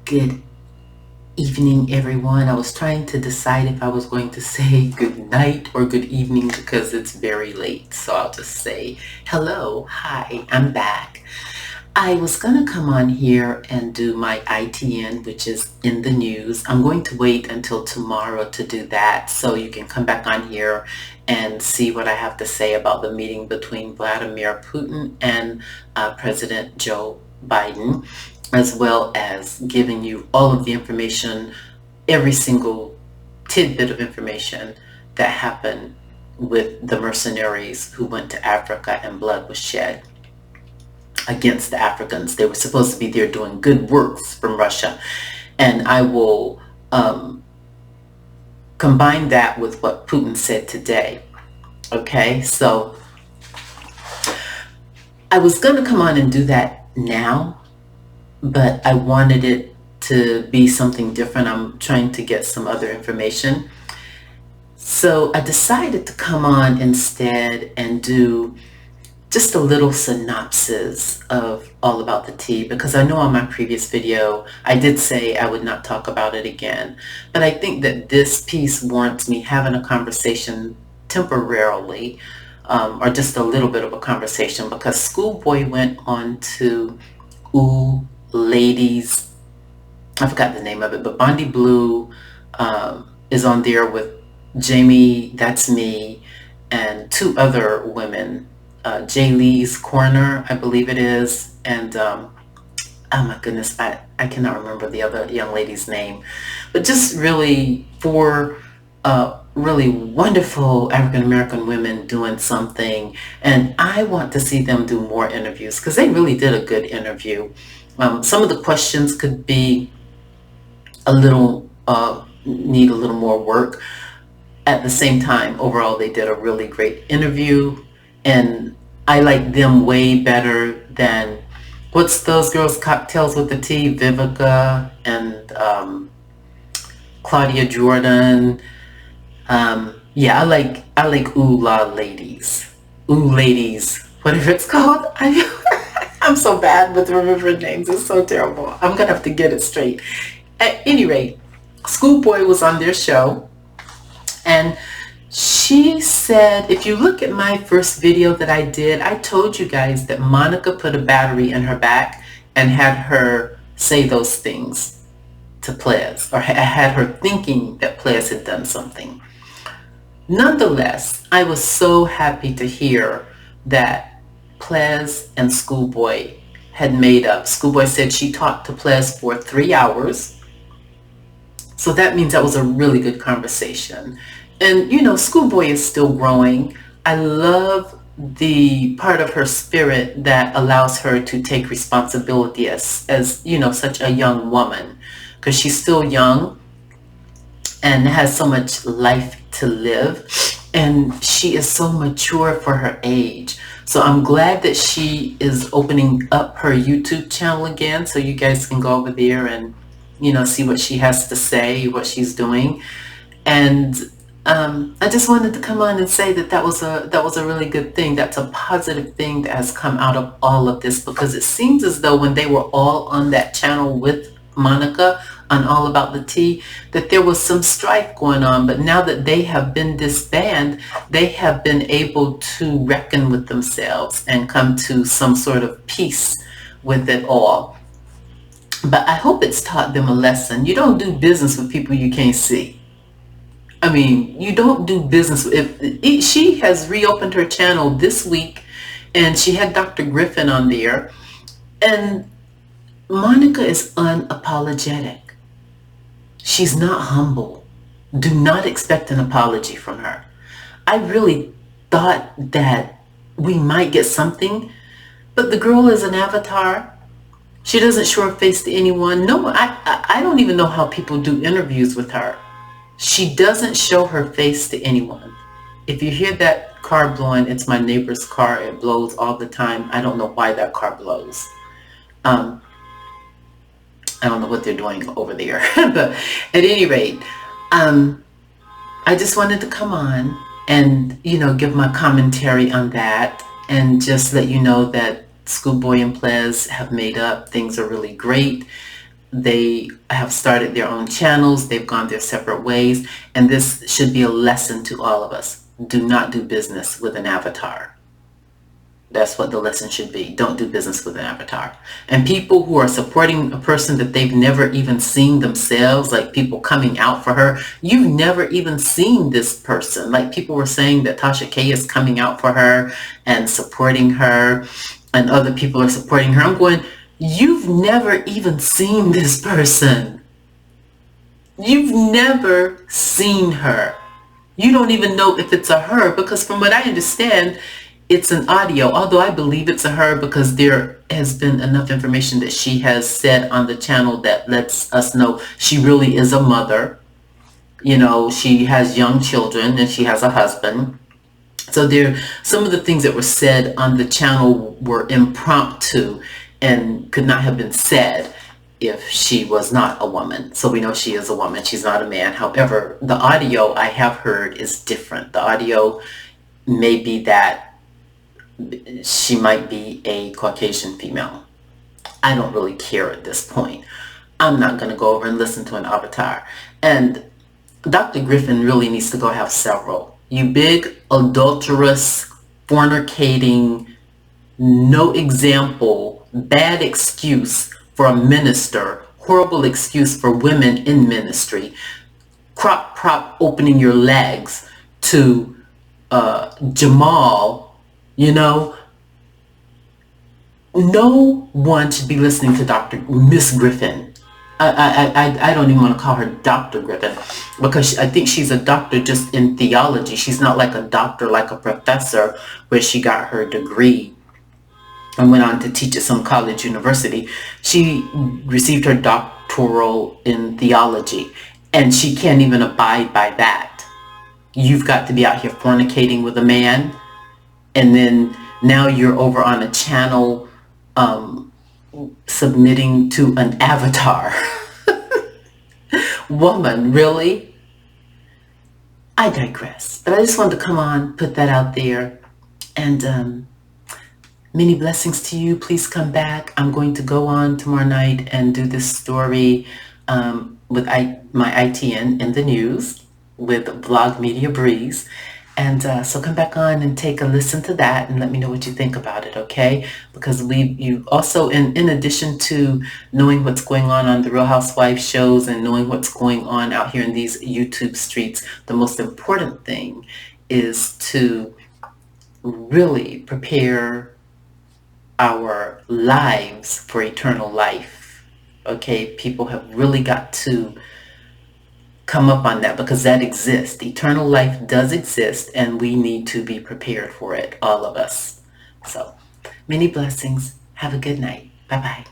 Good evening, everyone. I was trying to decide if I was going to say good night or good evening because it's very late. So I'll just say hello, hi, I'm back. I was going to come on here and do my ITN, which is in the news. I'm going to wait until tomorrow to do that so you can come back on here and see what I have to say about the meeting between Vladimir Putin and President Joe Biden, as well as giving you all of the information, every single tidbit of information that happened with the mercenaries who went to Africa and blood was shed against the Africans. They were supposed to be there doing good works from Russia. And I will combine that with what Putin said today. Okay, so I was going to come on and do that now, but I wanted it to be something different. I'm trying to get some other information. So I decided to come on instead and do just a little synopsis of All About the Tea, because I know on my previous video I did say I would not talk about it again, but I think that this piece warrants me having a conversation temporarily, or just a little bit of a conversation, because Skool Boi went on to Ladies, I forgot the name of it, but Bondi Blue is on there with Jamie, that's me, and two other women, Jaylee's Corner, I believe it is, and oh my goodness, I cannot remember the other young lady's name, but just really four really wonderful African-American women doing something, and I want to see them do more interviews because they really did a good interview. Some of the questions could be a little, need a little more work. At the same time, overall, they did a really great interview, and I like them way better than, what's those girls, Cocktails with the Tea, Vivica and Claudia Jordan. Yeah, I like Ooh La Ladies, Ooh Ladies, whatever it's called. I'm so bad with remembering names. It's so terrible. I'm gonna have to get it straight. At any rate, Skool Boi was on their show, and she said, if you look at my first video that I did, I told you guys that Monica put a battery in her back and had her say those things to Plez, or had her thinking that Plez had done something. Nonetheless, I was so happy to hear that Plez and Skool Boi had made up. Skool Boi said she talked to Plez for 3 hours. So that means that was a really good conversation. And, you know, Skool Boi is still growing. I love the part of her spirit that allows her to take responsibility as you know, such a young woman, because she's still young and has so much life to live, and she is so mature for her age. So I'm glad that she is opening up her YouTube channel again, so you guys can go over there and, you know, see what she has to say, what she's doing. And I just wanted to come on and say that was a really good thing. That's a positive thing that has come out of all of this, because it seems as though when they were all on that channel with Monica on All About the Tea, that there was some strife going on, but now that they have been disbanded, they have been able to reckon with themselves and come to some sort of peace with it all. But I hope it's taught them a lesson. You don't do business with people you can't see. I mean, you don't do business. She has reopened her channel this week, and she had Dr. Griffin on there, and Monica is unapologetic. She's not humble. Do not expect an apology from her. I really thought that we might get something, but the girl is an avatar. She doesn't show her face to anyone. No, I don't even know how people do interviews with her. She doesn't show her face to anyone. If you hear that car blowing, it's my neighbor's car. It blows all the time. I don't know why that car blows. I don't know what they're doing over there. But at any rate, I just wanted to come on and, you know, give my commentary on that, and just let you know that Skool Boi and Plez have made up. Things are really great. they have started their own channels. They've gone their separate ways. And this should be a lesson to all of us. Do not do business with an avatar. That's what the lesson should be. Don't do business with an avatar. And people who are supporting a person that they've never even seen themselves, like people coming out for her, you've never even seen this person. Like people were saying that Tasha K is coming out for her and supporting her, and other people are supporting her. I'm going, you've never even seen this person. You've never seen her. You don't even know if it's a her, because from what I understand, it's an audio, although I believe it's a her because there has been enough information that she has said on the channel that lets us know she really is a mother. You know, she has young children and she has a husband. So there, some of the things that were said on the channel were impromptu and could not have been said if she was not a woman. So we know she is a woman. She's not a man. However, the audio I have heard is different. The audio may be that she might be a Caucasian female. I don't really care at this point. I'm not going to go over and listen to an avatar. And Dr. Griffin really needs to go have several. You big, adulterous, fornicating, no example, bad excuse for a minister, horrible excuse for women in ministry, crop prop opening your legs to Jamal. You know, no one should be listening to Miss Griffin. I don't even want to call her Dr. Griffin, because I think she's a doctor just in theology. She's not like a doctor, like a professor, where she got her degree and went on to teach at some college university. She received her doctoral in theology, and she can't even abide by that. You've got to be out here fornicating with a man, and then now you're over on a channel submitting to an avatar. Woman, really? I digress. But I just wanted to come on, put that out there. And many blessings to you. Please come back. I'm going to go on tomorrow night and do this story with my ITN in the news with Vlog Media Breeze. And so come back on and take a listen to that and let me know what you think about it, okay? Because you also, in addition to knowing what's going on the Real Housewives shows and knowing what's going on out here in these YouTube streets, the most important thing is to really prepare our lives for eternal life, okay? People have really got to come up on that, because that exists. Eternal life does exist, and we need to be prepared for it, all of us. So many blessings. Have a good night. Bye-bye.